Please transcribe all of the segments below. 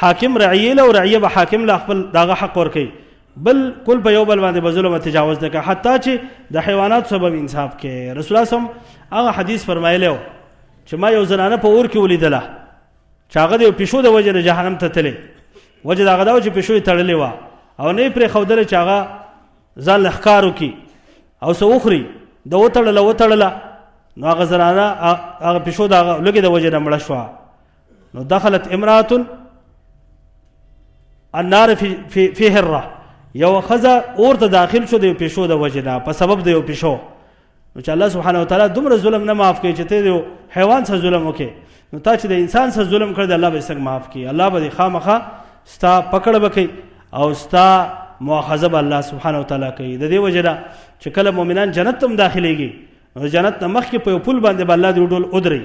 حاکم رعیه له او رعیه به حاکم له خپل دغه حق ورکوي بل کل په یو بل باندې به ظلم تجاوز نه کوي حتی چې د حیوانات سبب انصاف کې. رسول الله صم هغه حدیث فرمایلی و چې ما یو زنانه په اور کې ولیدله چې هغه د یو پیشو د وجې نه جهنم ته تللی وجه د هغه دا و چې پیشو یې تړلې وه او نه یې پرېښودله چې هغه ځان له ښکار وکړي او څه وخوري د وتړله نو هغه زنانه هغه پیشو د هغه لږې د وجې نه مړه شوه. نو دخلت امرأة النار فی هره یو ښځه اور ته داخل شو د یو پیشو د وجې نه په سبب د یو پیشو. نو چې الله سبحانه وتعالی دومره ظلم نه معاف کوي چې ته د حیوان سره ظلم وکړې نو تا چې د انسان سره ظلم کړی د الله به څنګه معاف کړي. الله به دې خامخا ستا پکړه به کوي او ستا مؤاخذه به الله سبحانه وتعالی کوي. د دې وجې نه چې کله مؤمنان جنت ته هم داخلېږي نو جنت نه مخکې په یو پل باندې به الله دې ډول ودري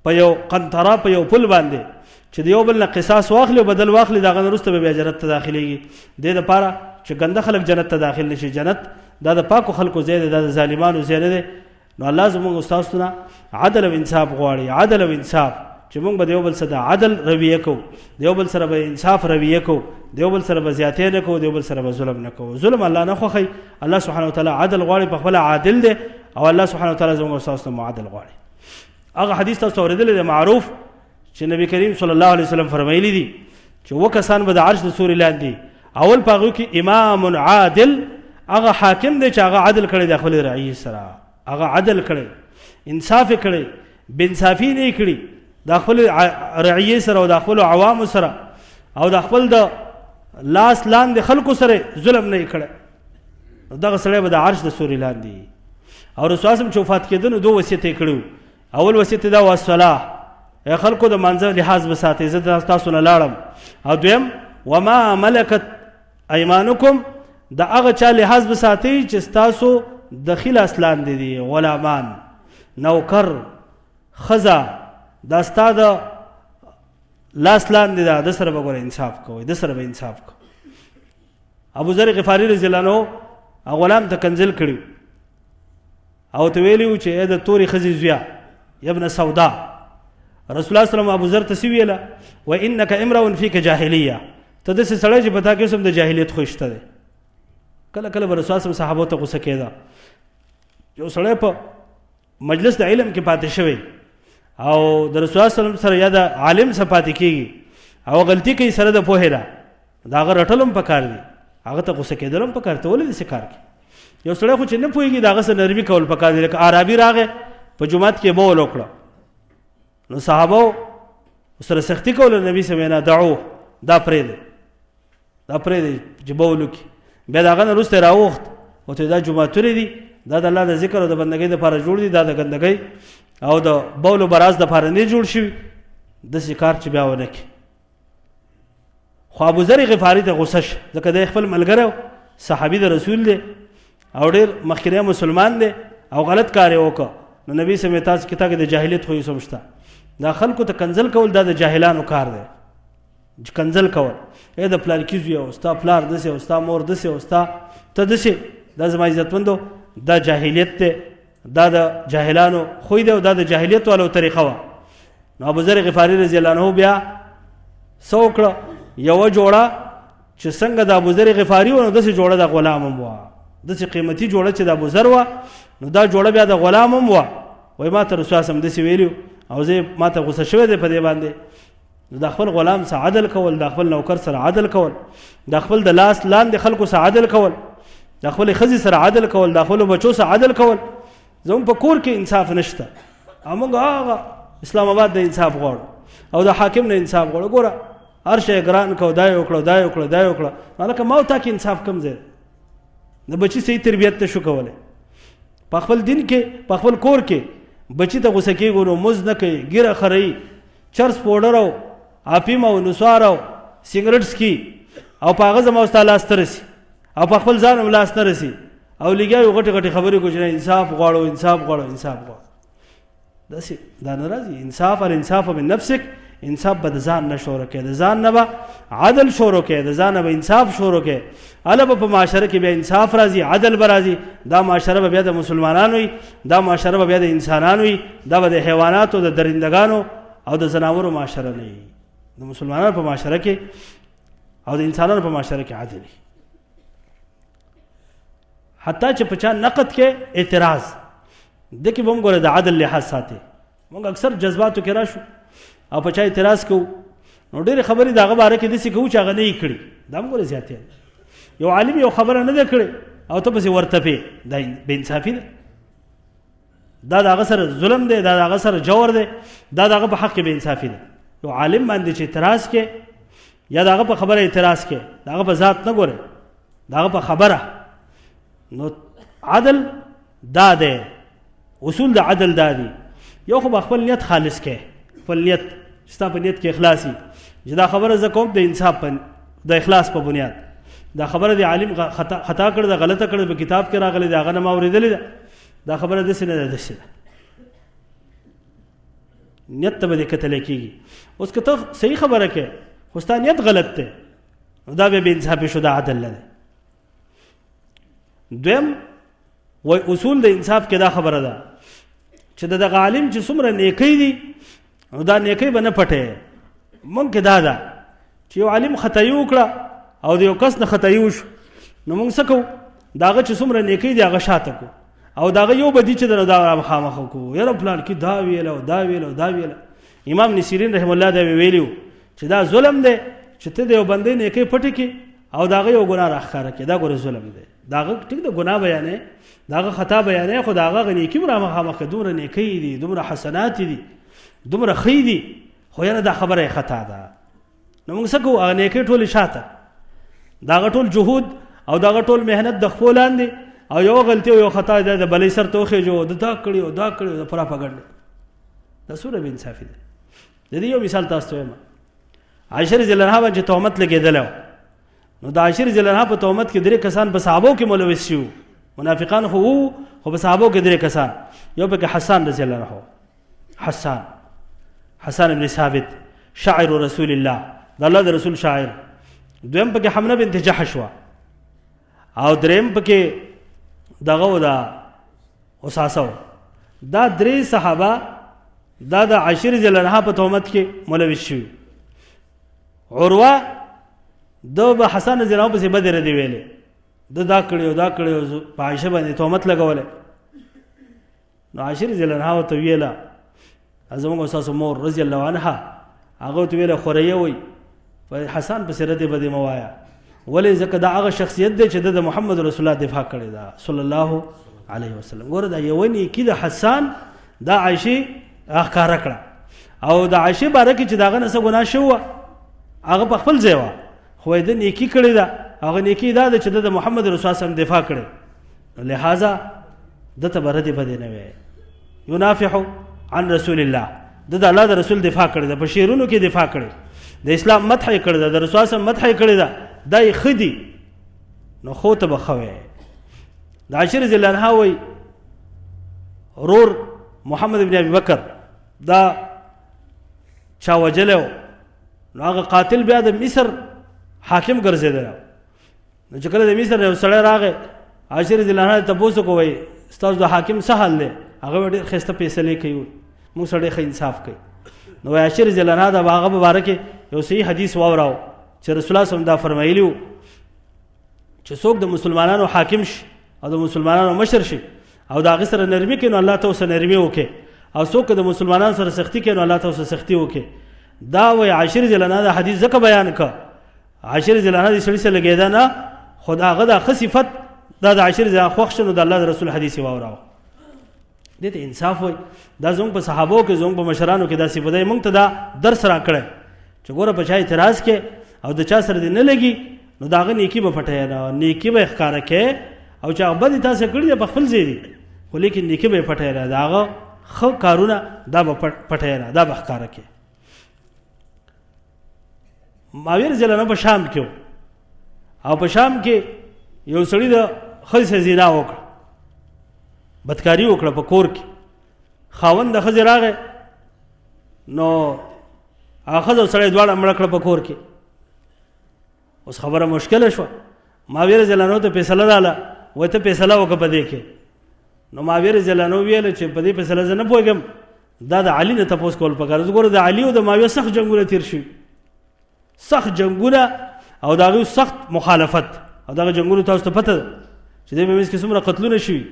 په یو قنطره په یو پل باندې چې د یو بل نه قصاص واخلي او بدل واخلي د هغه نه وروسته به بیا جنت ته داخلېږي. دې دپاره چې ګنده خلک جنت ته داخل نه شي. جنت دا د پاکو خلکو ځای دی دا د ظالمانو ځای نه دی. نو الله زموږ استاسو نه عدل او انصاف غواړي عدل او انصاف چې موږ به د یو بل سره د عدل رویه کوو د یو بل سره به انصاف رویه کوو د یو بل سره به زیاتې نه کوو د یو بل سره به ظلم نه کوو. ظلم الله نه خوښوي. الله سبحانه وتعالی عدل غواړي په خپله عادل دی او الله سبحانه وتعالی زموږ استاسو نه معادل غواړي. هغه حدیث تاسو اورېدلی دی معروف چې نبی کریم صلی الله علیه وسلم فرمایلی دي چې اووه کسان به د عرش د سوري لاندې اول په هغوی کې امام عادل هغه حاکم دی چې هغه عدل کړی د خپل رعیې سره هغه عدل کړی انصاف یې کړی بېانصافي نه یې کړي د خپل رعیې سره او د خپلو عوامو سره او د خپل د لاس لاندې خلکو سره ظلم نه یې کړی دغه سړی به د عرش د سوري لاندې. او رسول الله چې وفات کېده نو دوه وصیت یې کړي. اول وصیت دا و الصلاه ای خلکو د مانځه لحاظ به ساتئ زه تاسو نه لاړم. او دویم وما ملکت ایمانکم د هغه چا لحاظ به ساتئ چې ستاسو د ښي لاس لاندې دي غلامان نوکر ښځه دا ستا د لاس لاندې ده د سره به ګوره انصاف کوئ د سره به انصاف کوئ. ابو ذر غفاري رضی الله عنه غلام ته کنزل کړي او ته ویلي و چې ای د تورې ښځې زویه ابن سودا رسول الله صلی الله ابو ذر ته څه ویله و انک امرؤ فیک جاهلیه ته داسې سړی چې په تا کې اوس هم د جاهلیت خو شته دی. کله کله به رسول الله صحابو ته غوسه کېده یو سړی په مجلس د علم کې پاتې شوی او د رسول الله صلی الله سره یا د عالم سره پاتې کېږي او غلطي کوي سره د پوهې نه د هغه رټل هم پکار دي هغه ته غوسه کېدل هم پکار ته ولې داسې کار کوي. یو سړی خو چې نه پوهېږي د هغه سره نرمي کول پکار دي. لکه عربي راغی په جومات کې بول وکړه نو صحابو سره سختي کوله نبي صلی الله علیه وسلم دعوه دا پرېږدئ چې بول وکړي. بیا د هغه نه وروسته یې راوغوښت او ته دا جوماتونه دي دا د الله د ذکر او د بندګۍ دپاره جوړ دي دا د ګندګۍ او د بول و براز دپاره نه جوړ شوي داسې کار چې بیا ونه کړي. خو ابو ذر غفاري ته غوسه شه ځکه دی خپل ملګری صحابي د رسول دی او ډېر مخکینی مسلمان دی او غلط کار یې وکړه. نو نبي صلی الله علیه وسلم تاسو کې تا کې د جاهلیت خو یې څه شته دا خلکو ته کنځل کول دا د جاهلانو کار دی. کنځل کول ای د پلانکي زوی او ستا پلار داسې او ستا مور داسې او ستا ته داسې دا زما عزتمندو دا جاهلیت دی دا د جاهلانو خوی دی او دا د جاهلیت والو طریقه وه. نو ابو ذر غفاري رضی الله عنه بیا څه وکړه یوه جوړه چې څنګه د ابو ذر غفاري و نو داسې جوړه د غلام هم وه داسې قیمتي جوړه چې د ابو ذر وه نو دا جوړه بیا د غلام هم وه. وایي ما ته رسول الله داسې ویلي او زه ما ته غوسه شوی دی په دې باندې. نو د خپل غلام سره عدل کول د خپل نوکر سره عدل کول د خپل د لاس لاندې خلکو سره عدل کول د خپل ښځې سره عدل کول د خپلو بچو سره عدل کول. زموږ په کور کې انصاف نشته او موږ هغه اسلام آباد د انصاف غواړو او د حاکم نه انصاف غواړو. ګوره هر شی ګران کو دا یې وکړه دا یې وکړه دا یې وکړه هلکه ما او تا کې انصاف کم ځای د بچي صحیح تربیت ته شو کولی. په خپل دین کې په خپل کور کې بچي ته غوسه کېږو نو مزد نه کوي ګیره خروي چرس پوډر او افیم او نسوار او سیګرټ څکي او په هغه زما او ستا لاس ته رسي او په خپل ځان هم لاس نه رسي او لګیا یو غټې غټې خبرې کوي چې انصاف غواړو انصاف غواړو انصاف غواړو. داسې دا نه راځي. انصاف الانصاف من نفسک انصاف به د ځان نه شروع کوي د ځان نه به عدل شروع کوي د ځان نه به انصاف شروع کوي. هله به په معاشره کې بیا انصاف راځي عدل به راځي. دا معاشره به بیا د مسلمانانو وي دا معاشره به بیا د انسانانو وي دا به د حیواناتو د درندګانو او د ځناورو معاشره نه وي. د مسلمانانو په معاشره کې او د انسانانو په معاشره کې عدل وي. حتی چې په چا نقد کې اعتراض د کې به هم ګوره د عدل لحاظ ساتي. موږ اکثر جذباتو کې راشو او په چا اعتراض کوو نو ډېرې خبرې د هغه باره کې داسې کوو چې هغه نه یې کړي. دا هم ګوره زیاتې یو عالم یو خبره نه ده کړې او ته پسې ورتپې، دا بې انصافي ده. دا د هغه سره ظلم دی، دا د هغه سره جور دی، دا د هغه په حق کې بې انصافي ده. یو عالم باندې چې اعتراض کې یا د هغه په خبره اعتراض کې د هغه په ذات نه ګورې، د هغه په خبره، نو عدل دا دی. اصول د عدل دا دي. یو خو به خپل نیت خالص کې، خپل نیت چې ستا په نیت کې اخلاص وي چې دا خبره زه کوم د انصاف په د اخلاص په بنیاد. دا خبره د عالم خطا کړې ده، غلطه کړې، په کتاب کې راغلې ده، هغه نه ما اورېدلې ده، دا خبره داسې نه ده، داسې ده. نیت ته به دې کتلی کېږي. اوس که ته صحیح خبره کې خو ستا نیت غلط دی نو دا بیا بې انصافي شو، دا عدل نه دی. دویم وای اصول د انصاف کې دا خبره ده چې دغه عالم چې څومره نیکۍ دي نو دا نیکۍ به نه پټې. مونږ کې دا ده چې یو عالم خطایي وکړه او د یو کس نه خطایي وشو نو مونږ څه کوو؟ د هغه چې څومره نیکۍ دي هغه شاته کړو او د هغه یو بدي چې دا مخامخ وکړو، یاره پلان کې دا ویله او دا ویله او دا ویله. امام نصیرین رحم الله دا ویلیو چې دا ظلم دی چې ته د یو بندې نیکۍ پټې کړې او د هغه یو ګناه راښکاره کړې. دا ګوره ظلم دی. د هغه ټیک د ګناه بیانې، د هغه خطا بیانې، خو د هغه نیکي هم رامخامخ کړه. دومره نیکۍ دي، دومره حسنات دي، دومره ښې دي، خو یاره دا خبره یې خطا ده. نو موږ څه کوو؟ هغه نیکۍ ټولې شاته، د هغه ټول جهود او د هغه ټول محنت د خپو لاندې او یو غلطي او یو خطا ده د بلې سر ته وخېږو، د دا کړي او دا کړي، د پراپاګنډ. دا څومره بې انصافي ده. د دې یو مثال تاسو ته وایم. عائشہ رضی الله عنها باندې تهمت لګېدلی نو د عائشہ رضی الله عنها په تهمت کې 3 کسان په صحابو کې ملوث شوي. منافقان خو وو خو په صحابو کې 3 کسان. یو پکې حسان رضی الله عنه، حسان ابن ثابت شاعر رسول الله، د الله د رسول شاعر. دویم پکې حمنه بنت جحش وا او دریم پکې دغه ودا اساسه. دا 3 صحابه دا د عائشہ رضی الله عنها په تهمت کې ملوث شوي. عروه د به حسن رضی الله عنه پسې بدر دی ویلې، دا کړی او دا کړی په عائشہ باندې تهمت لګولې. نو عائشہ رضی الله عنها ته ویله زموږ استاد مور رضی الله عنها هغه ته ویله خوريه وي په حسن پسې رد بده موایا، ولې ځکه دا هغه شخصیت دی چې د محمد رسول الله دفاع کړی دا صلی الله علیه وسلم. ګوره دا یو نیکی د حسان دا عائشہ ښکاره کړه او د عائشہ باره کې چې داغه نه څه ګناه شو هغه په خپل ځای وه، خو د نیکی کړی ده. هغه نیکی دا ده چې د محمد رسول الله سم دفاع کړي، لہذا دته به ردې بدې نه وی. ينافح عن رسول الله، د الله د رسول دفاع کړی ده، په شعرونو کې دفاع کړی، د اسلام مدح یې کړی ده، د رسول سم مدح یې کړی ده، دا یې ښه دي نو خو ته به ښه وی. د عائشہ رضی الله عنها وایي رور محمد بن ابي بکر دا چا وجلی و نو هغه قاتل بیا د مصر حاکم ګرځېدلی. نو چې کله د مصر یو سړی راغی عائشہ رضی الله عنها ته تپوس وکړو وایي ستاسو د حاکم څه حال دی؟ هغه ډېر ښایسته فیصلې کوي، موږ سره ډېر ښه انصاف کوي. نو عائشہ رضی الله عنها د هغه په باره کې یو صحیح حدیث واوراو چې رسول الله صلی الله علیه وسلم دا فرمایلي وو چې څوک د مسلمانانو حاکم شي او د مسلمانانو مشر شي او د هغې سره نرمي کوي نو الله ته ورسره نرمي وکړي، او څوک د مسلمانانو سره سختي کوي نو الله ته ورسره سختي وکړي. دا وایي عائشہ رضی الله عنها دا حدیث ځکه بیان کړه. عائشہ رضی الله عنها د سړي سره لګېده نه، خو د هغه دا ښه صفت دا د عائشہ رضی الله عنها خوښ شو نو د الله د رسول حدیث یې واوراوه. دې ته انصاف وایي. دا زموږ په صحابو کې زموږ په مشرانو کې دا صفت دی. موږ ته دا درس راکړی چې ګوره په چا اعتراض کې او د چا سره دې نه لګي نو د هغه نیکي به پټوي نه، نیکي به یې ښکاره کوې او چې هغه بد یې تاسې کړي دی په خپل ځای دي، خو لیکن نیکي به یې پټوي نه، د هغه ښه کارونه دا به پټوي نه، دا به ښکاره کوې. معاویه رضی الله عنه په شام کې او په شام کې یو سړي د ښځې سره زنا وکړه، بدکاري وکړه په کور کې. خاوند د ښځې راغی نو هغه ښځه او سړی دواړه مړه کړه په کور کې. اوس خبره مشکله شوه. معاویه رضی الله عنه ته فیصله راغله، وایي ته فیصله وکړه په دې کې. نو معاویه رضی الله عنه وویل چې په دې فیصله زه نه پوهېږم، دا د علي نه تپوس کول پکار. ګوره د علي او د معاویه سخت جنګونه تېر شوي، سخت جنگونه او د هغوی سخت مخالفت او دغه جنګونو تاسو ته پته ده چې دې په منځ کې څومره قتلونه شوي.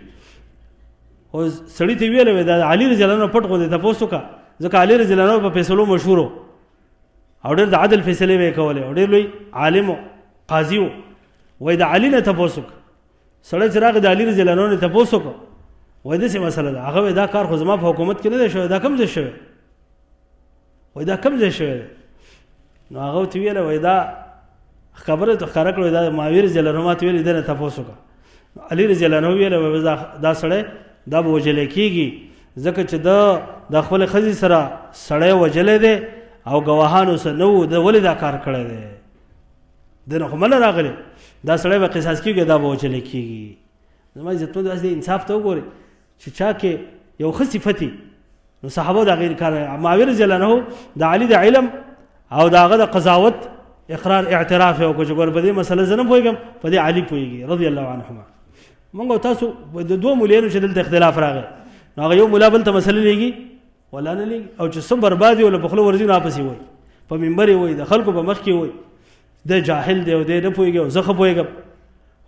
خو سړي ته ویلی وی دا علي رضی الله عنه پټ غوندې تپوس وکړه ځکه علي رضی الله عنه په فیصلو مشهور و او ډېر د عدل فیصلې به یې کولې او ډېر لوی عالم و قاضي و. وایي د علي نه تپوس وکړه. سړی چې راغی د علي رضی الله عنه نه تپوس وکړه وایي داسې مسله ده. هغه وایي دا کار خو زما په حکومت کې نه دی شوی دا کوم ځای شوی وایي دا کوم ځای شوی دی. نو هغه ورته ویله وایي دا خبره ته ښکاره کړه دا معاویه رضی الله عنه ما ته ویلې دی نه تپوس وکړه. علي رضی الله عنه ویله وایي دا سړی دا به وژلی کېږي ځکه چې د خپلې ښځې سره سړی وژلی دی او ګواهانو سره نه وو د ولې دا کار کړی دی دی نه خو منه راغلی دا سړی به قصاص کېږي دا به وژلی کېږي. زما عزتمند داسې انصاف ته وګورئ چې چا کې یو ښه صفت نو صحابه د هغې انکار معاویه رضی الله عنه د علي د علم او د هغه د قضاوت اقرار اعتراف یې وکړو چې ګوره په دې مسله زه نه پوهېږم په دې علي پوهېږي رضی الله عنهما. مونږ او تاسو د دوه مولانو چې دلته اختلاف راغی نو هغه یو ملا بل ته مسله لیږي ولا نه لیږي او چې څه برباد وي ولا په خوله ورځي نو واپسې وایي په منبر یې وایي د خلکو په مخ کې وایي د جاهل دی او دی نه پوهېږي او زه ښه پوهېږم.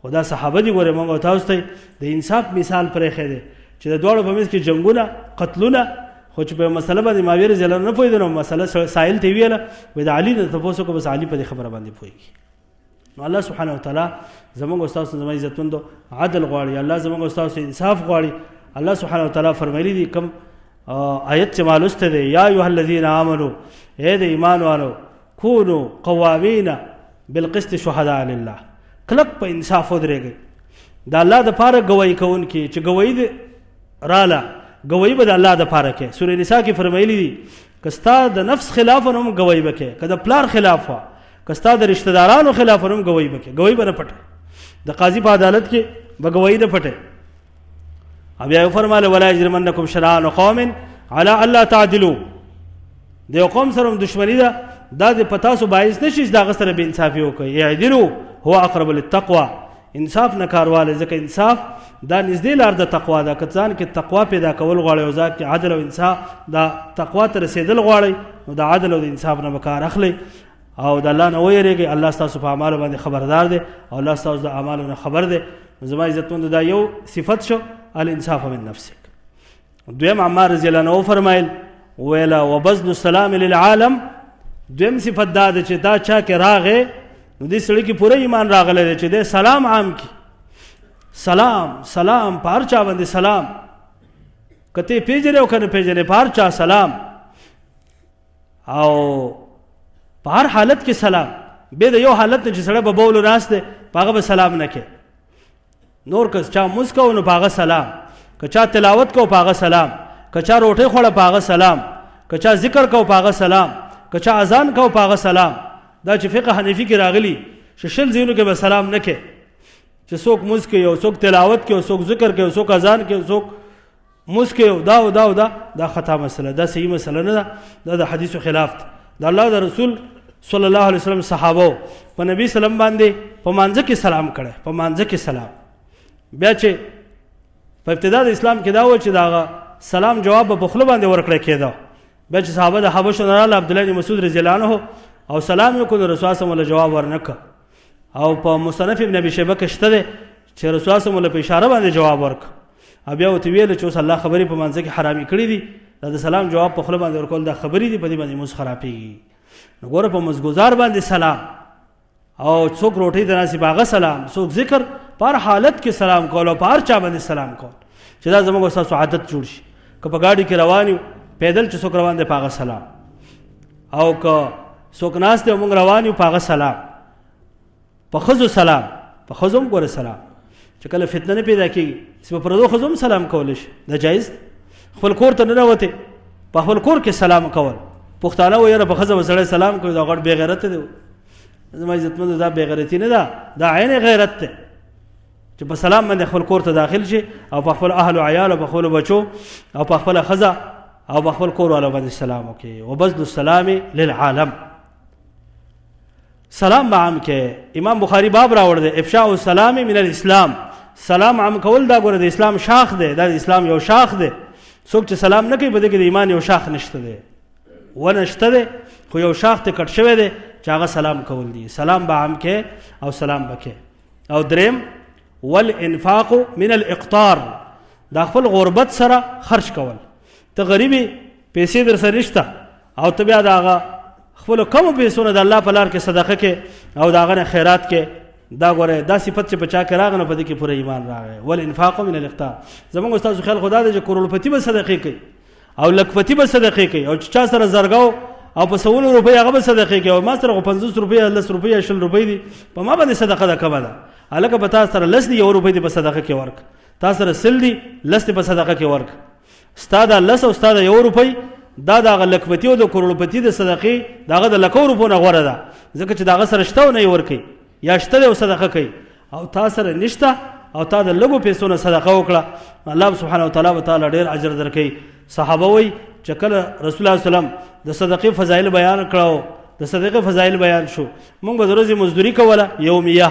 خو دا صحابه دي ګورې مونږ او تاسو ته د انصاف مثال پرېښی دی چې د دواړو په منځ کې جنګونه قتلونه خو چې په مسله باندې معاویه رضی الله عنه نه پوهېده نو مسله سایل ته یې ویله وایي د علي نه تپوس وکړه بس علي په دې خبره باندې پوهېږي. نو الله سبحانه وتعالی زموږ او ستاسو زما عزتمندو عدل غواړي. الله زموږ او ستاسو انصاف غواړي. الله سبحانه وتعالی فرمایلی دي کوم آیت چې ما لوستی دی یا ایها الذین آمنوا ای د ایمان والو کونوا قوامین بالقسط شهداء لله کلک په انصاف ودرېږئ د الله دپاره ګویي کوونکي چې ګویي راله ګویي به د الله دپاره کوې. سورې نساء کې فرمایلی دي که ستا د نفس خلاف هم ګویي به کوې که د پلار خلاف وه که ستا د رشته دارانو خلاف هم ګویي به کوې ګویي به نه پټه د قاضي په عدالت کې به ګویي نه پټه. بیا یې وفرمایله ولا یجرمنکم شنآن قوم علی الا تعدلوا د یو قوم سره هم دشمني ده دا د په تاسو باعث نه شي چې د هغه سره بې انصافي وکړئ. اعدلوا هو اقرب للتقوى انصاف نه کار والی ځکه انصاف دا نږدې لار د تقوا ده. که ځان کې تقوا پیدا کول غواړئ او ځان کې عدل او انصاف د تقوا ته رسېدل غواړئ نو د عدل او د انصاف نه به کار اخلئ او د الله نه ویریږئ. الله ستاسو په اعمالو باندې خبردار دی او الله ستاسو د اعمالو نه خبر دی. زما عزتمندو دا یو صفت شو الانصاف من نفسک. دویم عمار رضی الله عنه وفرمایل ویله وبذل السلام للعالم دویم صفت دا ده چې دا چا کې راغی نو دې سړي کې پوره ایمان راغلی دی چې دی سلام عام کړي سلام په هر چا باندې سلام که ته یې پېژنې او که نه پېژنې په هر چا سلام او په هر حالت کې سلام بې د یو حالت نه چې سړی به بولو ناست دی په هغه به سلام نه کوې. نور که چا مونځ کوو نو په هغه سلام که چا تلاوت کوو په هغه سلام که چا روټۍ خوړه په هغه سلام که چا ذکر کوو په هغه سلام که چا اذان کوو په هغه سلام. دا چې فقه حنفي کې راغلي چې شل ځایونو کې به سلام نه کوې چې څوک مونځ کوي او څوک تلاوت کوي او څوک ذکر کوي او څوک اذان کوي او څوک مونځ کوي او دا خطا مسله دا صحیح مسله نه ده دا د حدیثو خلاف ده. د الله د رسول صلی الله علیه وسلم صحابه په نبی سلام باندې په مانځه کې سلام کړی په مانځه کې سلام. بیا چې په ابتدا د اسلام کې دا و چې دا سلام جواب په خوله باندې ورکړی کېده. بیا چې صحابه د حبشو نه راغله عبدالله بن مسعود رضی الله عنه او سلام یې وکړو نو رسول صلی الله جواب ورنکړه او په مصنف ابن ابي شیبه کې شته دی چې رسول صلی الله په اشاره باندې جواب ورکړه. بیا ورته ویل چې اوس الله خبرې په مانځه کې حرامي کړي دي دا د سلام جواب په خوله باندې ورکول دا خبرې دي په دې باندې مونځ خرابېږي. نو ګوره په مزګزار باندې سلام او څوک روټۍ ته ناست په هغه سلام څوک ذکر په هر حالت کې سلام کول او په هر چا باندې سلام کول چې دا زموږ ستاسو عادت جوړ شي. که په ګاډي کې روان یو پیدل چې څوک روان دی په هغه سلام او که څوک ناست دی او موږ روان یو په هغه سلام. په ښځو سلام په ښځو هم ګوره سلام چې کله فتنه نه پیدا کېږي چې په پردو ښځو هم سلام کولی شي دا جایز دی. خپل کور ته ننوتې په خپل کور کې سلام کول پښتانه و یاره په ښځه به سړی سلام کوي دا غټ بې غیرته دی. زما عزتمندو دا بې غیرتي نه ده دا عین غیرت دی چې په سلام باندې خپل کور ته داخل شي او په خپل اهل او عیال او په خپلو بچو او په خپله ښځه او په خپل کور والا باندې سلام وکړي. وبذل السلام للعالم سلام به عام کې. امام بخاري باب راوړ دی افشاء السلام من الاسلام سلام عام کول دا ګوره د اسلام شاخ دی دا د اسلام یو شاخ دی. څوک چې سلام نه کوي په دې کې د ایمان یو شاخ نشته دی ونه شته دی خو یو شاخ ته کټ شوی دی چې هغه سلام کول دي. سلام به عام کې او سلام به کې. او دریم والانفاق من الاقطار، دا خپل غربت سره خرج کول. ته غریبي پیسې در سره نشته او ته بیا د هغه خپلو کمو پیسو نه د الله په لار کې صدقه کې او د هغه نه خیرات کې، دا ګوره دا صفت چې په چا کې راغی نو په دې کې پوره ایمان راغی. والانفاق من الاقطار. زمونږ استاسو خیال خدا دی چې کروڑپتی به صدقې کوي او لکپتی به صدقې کوي او چې چا سره زرګاو او په 100 روپۍ هغه به صدقې کوي او ما سره 50 روپۍ 10 روپۍ 20 روپۍ دي په ما باندې صدقه ده کمه ده. هلکه په تا سره 10 دي 1 روپۍ دې په صدقه کې ورک، تا سره 100 دي 10 دې په صدقه کې ورک. ستا دا 10 او ستا دا 1 روپۍ دا د هغه لکپتی او د کروڑپتی د صدقې د هغه د لکو روپو نه غوره ده، ځکه چې د هغه سره شته او نه یې ورکوي یا شته دی او صدقه کوي او تا سره نشته او تا د لږو پیسو نه صدقه وکړه، الله سبحانه وتعالی به تعالی ډېر اجر درکوي. صحابه وایي چې کله رسول الله وسلم د صدقې فضایل بیان کړو، د صدقې فضایل بیان شو، موږ به د ورځې مزدوري کوله یومیه،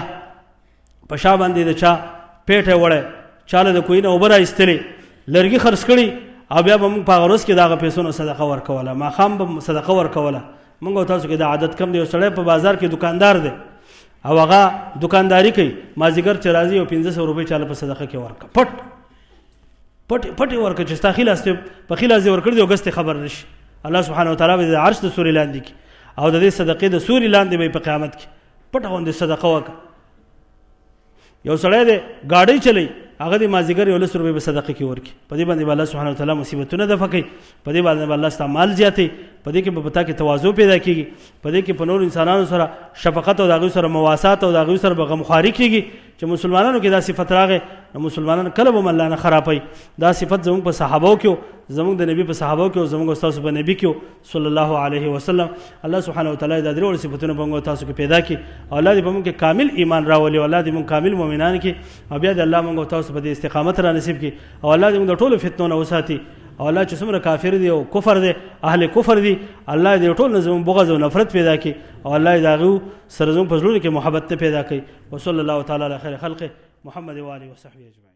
په شا باندې د چا پیټه وړی، چاله د کوی نه اوبه راایستلې، لرګي خرڅ کړي او بیا به موږ په هغه ورځ کې د هغه پیسو نه صدقه ورکوله، ماښام به صدقه ورکوله. موږ او تاسو کې دا عادت کم دی. یو سړی په بازار کې دکاندار دی او هغه دکانداری کوي، مازدیګر چې راځي او 1500 روپۍ چاله په صدقه کې ورکړه، پټ ورکړه چې ستا خلاص په خلاص ورکړ دی او ګستې خبر نشي. الله سبحانه وتعالی به د عرش د سوري لاندې کې او د دې صدقې د سوري لاندې به په قیامت کې پټه غوندې صدقه وکړه. یو سړی دی ګاډۍ چلی، هغه د مازدیګر 11 روپۍ به صدقه کې ورکړي، په دې باندې به الله سبحانه وتعالی مصیبتونه دفع کوي، په دې باندې به الله ستا مال زیاتوي، په دې کې به پتا کې تواضع پیدا کیږي، په دې کې په نور انسانانو سره شفقت او د هغوی سره مواسات او د هغوی سره به غمخواري کیږي. چې مسلمانانو کې دا صفت راغی نو مسلمانان کله به الله نه خرابوي. دا صفت زموږ په صحابو کې، زموږ د نبی په صحابو کې او زموږ استاد په نبی کې صلی الله علیه وسلم. الله سبحانه وتعالی دا درې صفاتونه به موږ تاسو کې پیدا کړي او الله دې په موږ کې کامل ایمان راولي او الله دې موږ کامل مؤمنان کړي او بیا دې الله موږ تاسو په دې استقامت را نصیب کړي او الله دې موږ د ټولو فتنو نه وساتي او الله چې څومره کافر دي او کفر دي اهل کفر دي الله دې ټول نظم بغض او نفرت پیدا کړي او الله دې هغه سره زموږ په زړونو کې محبت پیدا کړي. وصلی الله تعالی علی خیر خلقه محمد و آله و صحبه اجمعین.